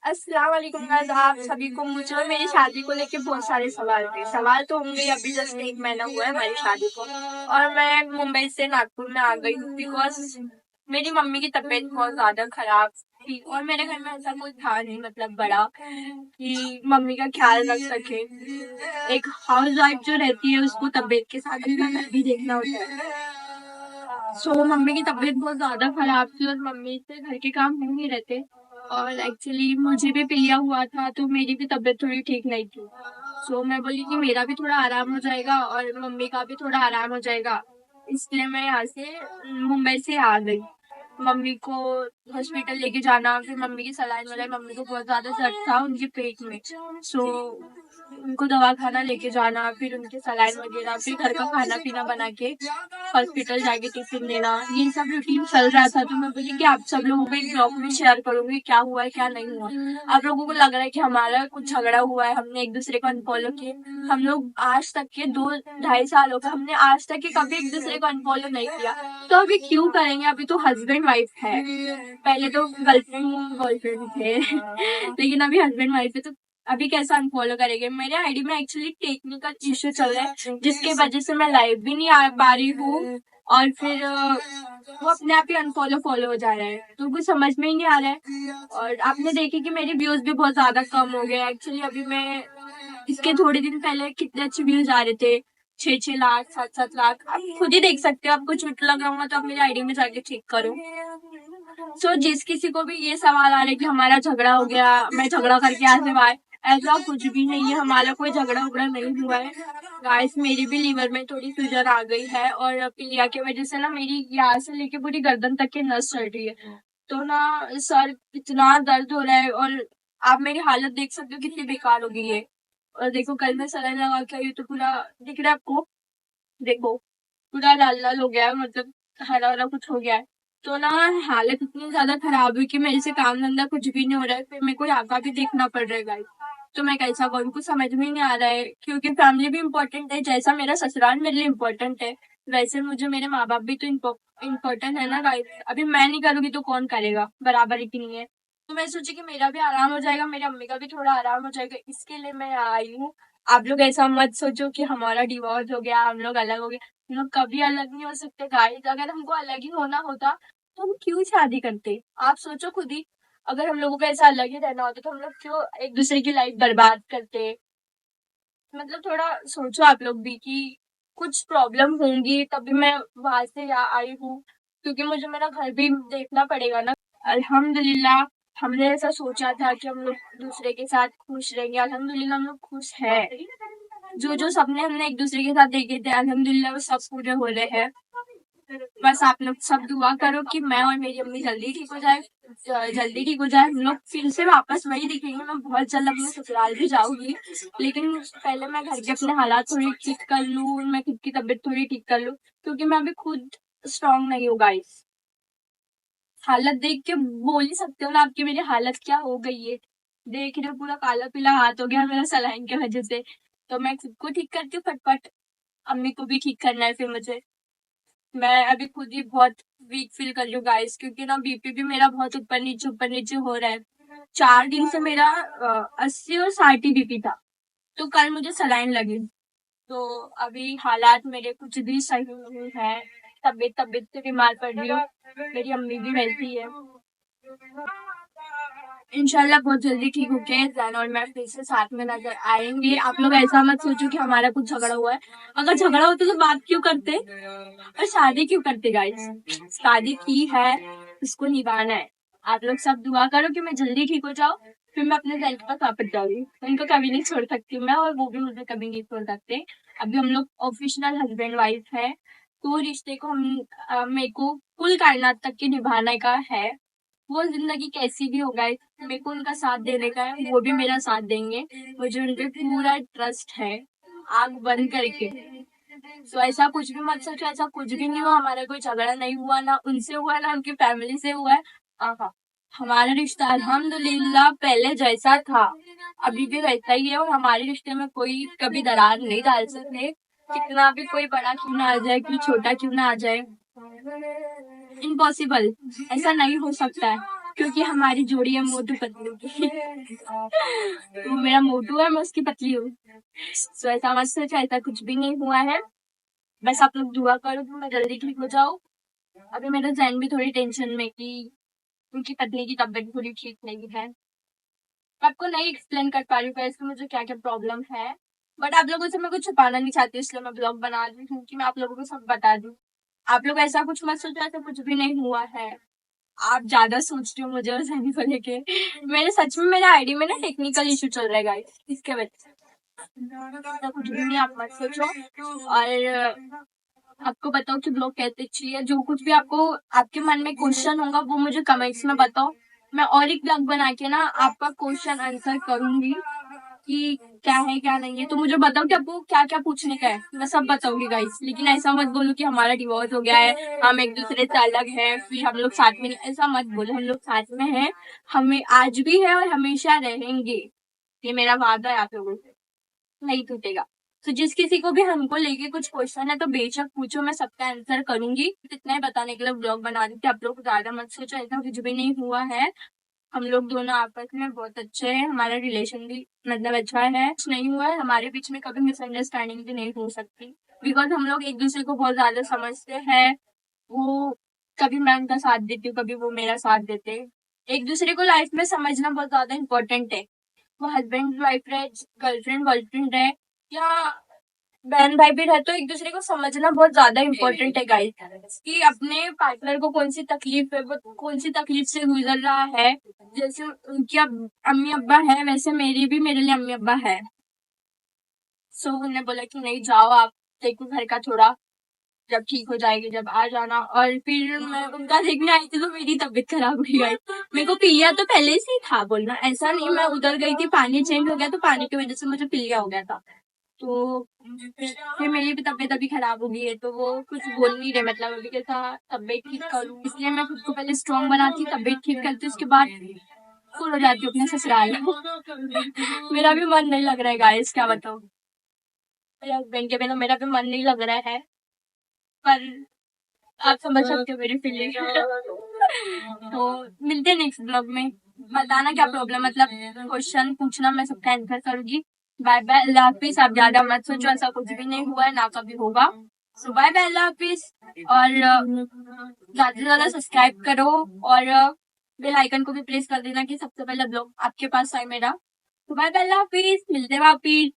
अस्सलाम वालेकुम गाइस, आप सभी को मुझे और मेरी शादी को लेके बहुत सारे सवाल थे। सवाल तो होंगे, अभी जस्ट 1 महीना हुआ है हमारी शादी को और मैं मुंबई से नागपुर में आ गई हूँ बिकॉज मेरी मम्मी की तबीयत बहुत ज्यादा खराब थी और मेरे घर में ऐसा कोई था नहीं, मतलब बड़ा कि मम्मी का ख्याल रख सके। एक हाउस वाइफ जो रहती है उसको तबीयत के साथ अपना घर भी देखना होता है। मम्मी की तबीयत बहुत ज्यादा खराब थी और मम्मी से घर के काम हो नहीं रहते और एक्चुअली मुझे भी पीलिया हुआ था तो मेरी भी तबीयत थोड़ी ठीक नहीं थी। मैं बोली कि मेरा भी थोड़ा आराम हो जाएगा और मम्मी का भी थोड़ा आराम हो जाएगा, इसलिए मैं यहाँ से मुंबई से आ गई। मम्मी को हॉस्पिटल लेके जाना, फिर मम्मी की सलाइन वलाइन, मम्मी को बहुत ज्यादा दर्द था उनके पेट में। उनको दवा खाना लेके जाना, फिर उनके सलाइन वगैरह, फिर घर का खाना पीना बना के हॉस्पिटल जाके टिफिन देना, ये सब रूटीन चल रहा था। तो मैं बोली कि आप सब लोगों को एक ब्लॉग में शेयर करूंगी क्या हुआ है क्या नहीं हुआ। आप लोगों को लग रहा है कि हमारा कुछ झगड़ा हुआ है, हमने एक दूसरे को अनफॉलो किए। हम लोग आज तक के 2-2.5 साल हो गए, हमने आज तक के कभी एक दूसरे को अनफॉलो नहीं किया, तो अभी क्यों करेंगे। अभी तो हस्बैंड वाइफ है, पहले तो गर्लफ्रेंड बॉयफ्रेंड थे लेकिन अभी हस्बैंड वाइफ है, तो अभी कैसा अनफॉलो करेंगे। मेरे आईडी में एक्चुअली टेक्निकल इश्यू चल रहा है जिसके वजह से मैं लाइव भी नहीं आ पा रही हूँ और फिर वो अपने आप ही अनफॉलो फॉलो हो जा रहा है, तो कुछ समझ में ही नहीं आ रहा है। और आपने देखे कि मेरे व्यूज भी बहुत ज्यादा कम हो गए। एक्चुअली अभी मैं इसके थोड़े दिन पहले कितने अच्छे व्यूज आ रहे थे, 6-6 लाख 7-7 लाख। आप खुद ही देख सकते हो, आपको चोट लग रहा होगा तो आप मेरी आईडी में जाके चेक करो। जिस किसी को भी ये सवाल आ रहा है कि हमारा झगड़ा हो गया, मैं झगड़ा करके आज से, ऐसा कुछ भी नहीं है, हमारा कोई झगड़ा उगड़ा नहीं हुआ है। गाइस, मेरी भी लीवर में थोड़ी सूजन आ गई है और पीलिया की वजह से ना मेरी यहाँ से लेके पूरी गर्दन तक की नस चढ़ रही है, तो ना सर इतना दर्द हो रहा है और आप मेरी हालत देख सकते हो कितनी बेकार हो गई है। और देखो कल मैं सलाइन लगा के आई तो पूरा दिख रहा है आपको, देखो पूरा लाल लाल हो गया है, मतलब हरा हरा कुछ हो गया है। तो ना हालत इतनी ज्यादा खराब हुई कि मेरे से काम धंधा कुछ भी नहीं हो रहा है, फिर मेरे को यहाँ का भी देखना पड़ रहा है गाइस। तो मैं कैसा करूँ, कुछ समझ में नहीं आ रहा है, क्योंकि फैमिली भी इम्पोर्टेंट है। जैसा मेरा ससुराल मेरे लिए इम्पोर्टेंट है, वैसे मुझे मेरे माँ बाप भी तो इम्पोर्टेंट है ना गाइस। अभी मैं नहीं करूंगी तो कौन करेगा, बराबर ही नहीं है। तो मैं सोची कि मेरा भी आराम हो जाएगा, मेरी अम्मी का भी थोड़ा आराम हो जाएगा, इसके लिए मैं आई हूँ। आप लोग ऐसा मत सोचो कि हमारा डिवोर्स हो गया, हम लोग अलग हो गए। हम लोग कभी अलग नहीं हो सकते गाइस। अगर हमको अलग ही होना होता तो हम क्यों शादी करते, आप सोचो खुद ही। अगर हम लोगों को ऐसा अलग ही रहना होता तो हम लोग क्यों एक दूसरे की लाइफ बर्बाद करते। मतलब थोड़ा सोचो आप लोग भी कि कुछ प्रॉब्लम होंगी तभी मैं वहां से यहाँ आई हूँ, क्योंकि मुझे मेरा घर भी देखना पड़ेगा ना। अल्हम्दुलिल्लाह, हमने ऐसा सोचा था कि हम लोग दूसरे के साथ खुश रहेंगे, अल्हम्दुलिल्लाह हम लोग खुश है। जो जो सपने हमने एक दूसरे के साथ देखे थे अल्हम्दुलिल्लाह वो सब पूरे हो रहे हैं। बस आप लोग सब दुआ करो कि मैं और मेरी अम्मी जल्दी ठीक हो जाए, जल्दी ठीक हो जाए, हम लोग फिर से वापस वही दिखेंगे। मैं बहुत जल्द अपने ससुराल भी जाऊंगी, लेकिन पहले मैं घर के अपने हालात थोड़ी ठीक कर लूँ, मैं खुद की तबीयत थोड़ी ठीक कर लूँ, क्योंकि मैं अभी खुद स्ट्रांग नहीं हूँ गाइस। हालत देख के बोल ही सकते हो ना आपकी मेरी हालत क्या हो गई है। देख रहे हो पूरा काला पीला हाथ हो गया मेरा सलाइन की वजह से। तो मैं खुद को ठीक करती हूँ फटफट, अम्मी को भी ठीक करना है फिर मुझे। मैं अभी खुद ही बहुत वीक फील कर रही हूँ गाइस, क्योंकि ना बीपी भी मेरा बहुत ऊपर नीचे हो रहा है। 4 दिन से मेरा 80 और 60 बीपी था, तो कल मुझे सलाइन लगी। तो अभी हालात मेरे कुछ भी सही नहीं है, तबीयत तबीयत से बीमार पड़ रही हूँ। मेरी अम्मी भी वैसी है। इंशाल्लाह बहुत जल्दी ठीक होके जैन और मैं फिर से साथ में नजर आएंगे। आप लोग ऐसा मत सोचो कि हमारा कुछ झगड़ा हुआ है, अगर झगड़ा होता तो बात क्यों करते और शादी क्यों करते गाइस। शादी की है, उसको निभाना है। आप लोग सब दुआ करो कि मैं जल्दी ठीक हो जाऊँ, फिर मैं अपने फ्रेंड के पास वापस जाऊंगी। उनको कभी नहीं छोड़ सकती मैं और वो भी मुझे कभी नहीं छोड़ सकते। अभी हम लोग ऑफिशियल हस्बैंड वाइफ है, तो रिश्ते को मेरे को कुल कायनात तक के निभाने का है। वो जिंदगी कैसी भी हो गई, मेरे को उनका साथ देने का है, वो भी मेरा साथ देंगे। मुझे उन पे पूरा ट्रस्ट है, आग बंद करके। तो ऐसा कुछ भी मत सोचो, ऐसा कुछ भी नहीं हुआ, हमारा कोई झगड़ा नहीं हुआ, ना उनसे हुआ ना उनकी फैमिली से हुआ है। आहा, हमारा रिश्ता अल्हम्दुलिल्लाह पहले जैसा था अभी भी वैसा ही है, और हमारे रिश्ते में कोई कभी दरार नहीं डाल सकते, कितना भी कोई बड़ा क्यों ना आ जाए, कोई छोटा क्यों ना आ जाए। इम्पॉसिबल, ऐसा नहीं हो सकता है। क्योंकि हमारी जोड़ी है मोटू पतलू की। वो मेरा मोटू है, मैं उसकी पतली हूँ। तो ऐसा मत सोचो, ऐसा कुछ भी नहीं हुआ है। बस आप लोग दुआ करो कि मैं जल्दी ठीक हो जाऊँ। अभी मेरा जहन भी थोड़ी टेंशन में कि उनकी पत्नी की तबीयत थोड़ी ठीक नहीं है। मैं आपको नहीं एक्सप्लेन कर पा रही हूँ इसमें मुझे क्या क्या प्रॉब्लम है, बट आप लोगों से मैं कुछ छुपाना नहीं चाहती, इसलिए मैं ब्लॉग बना रही हूँ कि मैं आप लोगों को सब बता दूँ। आप लोग ऐसा कुछ मत सोचो, ऐसा कुछ भी नहीं हुआ है। आप ज्यादा सोचते हो मुझे और सनी को लेके। मेरे सच में मेरे आईडी में ना टेक्निकल इशू चल रहा है गाइस, इसके वजह से। ऐसा कुछ भी नहीं, आप मत सोचो। और आपको बताओ कि ब्लॉग कैसे चाहिए, जो कुछ भी आपको आपके मन में क्वेश्चन होगा वो मुझे कमेंट्स में बताओ। मैं और एक ब्लॉग बना के ना आपका क्वेश्चन आंसर करूंगी कि क्या है क्या नहीं है। तो मुझे बताओ कि आपको क्या क्या पूछने का है, मैं सब बताऊंगी गाइस। लेकिन ऐसा मत बोलो कि हमारा डिवोर्स हो गया है, हम एक दूसरे से अलग है, फिर हम लोग साथ में नहीं, ऐसा मत बोलो। हम लोग साथ में हैं, हमें आज भी है और हमेशा रहेंगे। ये मेरा वादा है आप लोगों से, नहीं टूटेगा। तो जिस किसी को भी हमको लेके कुछ क्वेश्चन है तो बेशक पूछो, मैं सबका आंसर करूंगी। इतना ही बताने के लिए ब्लॉग बना रही थी, आप लोग ज्यादा मत सोचो, ऐसा कुछ भी नहीं हुआ है। हम लोग दोनों आपस में बहुत अच्छे हैं, हमारा रिलेशन भी मतलब अच्छा है, कुछ नहीं हुआ है हमारे बीच में, कभी मिसअंडरस्टैंडिंग भी नहीं हो सकती। बिकॉज हम लोग एक दूसरे को बहुत ज्यादा समझते हैं। वो कभी मैं उनका साथ देती हूँ, कभी वो मेरा साथ देते हैं। एक दूसरे को लाइफ में समझना बहुत ज्यादा इम्पोर्टेंट है। वो हस्बैंड वाइफ रहे, गर्लफ्रेंड बॉयफ्रेंड रहे, या बहन भाई भी रहे, तो एक दूसरे को समझना बहुत ज्यादा इम्पोर्टेंट है गाइस। कि अपने पार्टनर को कौन सी तकलीफ है, वो कौन सी तकलीफ से गुजर रहा है। जैसे उनकी अम्मी अब्बा है, वैसे मेरी भी मेरे लिए अम्मी अब्बा है। सो उन्होंने बोला कि नहीं जाओ आप, देखो घर का थोड़ा, जब ठीक हो जाएगी जब आ जाना। और फिर मैं उनका देखने आई थी तो मेरी तबीयत खराब हो गई। मेरे को पीलिया तो पहले से ही था, बोलना ऐसा नहीं, मैं उधर गई थी, पानी चेंज हो गया तो पानी की वजह से मुझे पीलिया हो गया था। तो फिर मेरी भी तबीयत अभी खराब हो गई है, तो वो कुछ बोल नहीं रहे, मतलब अभी कैसा तबीयत ठीक करूँ, इसलिए मैं खुद को पहले स्ट्रॉन्ग बनाती, तबीयत ठीक करती, उसके बाद फुल हो जाती हूँ अपने ससुराल। मेरा भी मन नहीं लग रहा है गाइस, क्या बताऊँ। मेरे हस्बैंड के बिना मेरा भी मन नहीं लग रहा है, पर आप समझ सकते हो मेरी फीलिंग। तो मिलते हैं नेक्स्ट ब्लॉग में, बताना क्या प्रॉब्लम, मतलब क्वेश्चन पूछना, मैं सबका आंसर करूंगी। बाय बाय, अल्लाह हाफिज। आप ज्यादा मत सोचो, ऐसा कुछ भी नहीं हुआ है, ना कभी होगा। सो बाय बाय, अल्लाह हाफिज। और ज्यादा से ज्यादा सब्सक्राइब करो, और बेल आइकन को भी प्रेस कर देना कि सबसे पहले ब्लॉग आपके पास आए मेरा। तो बाय बाय, अल्लाह हाफिज, मिलते हैं वापिस।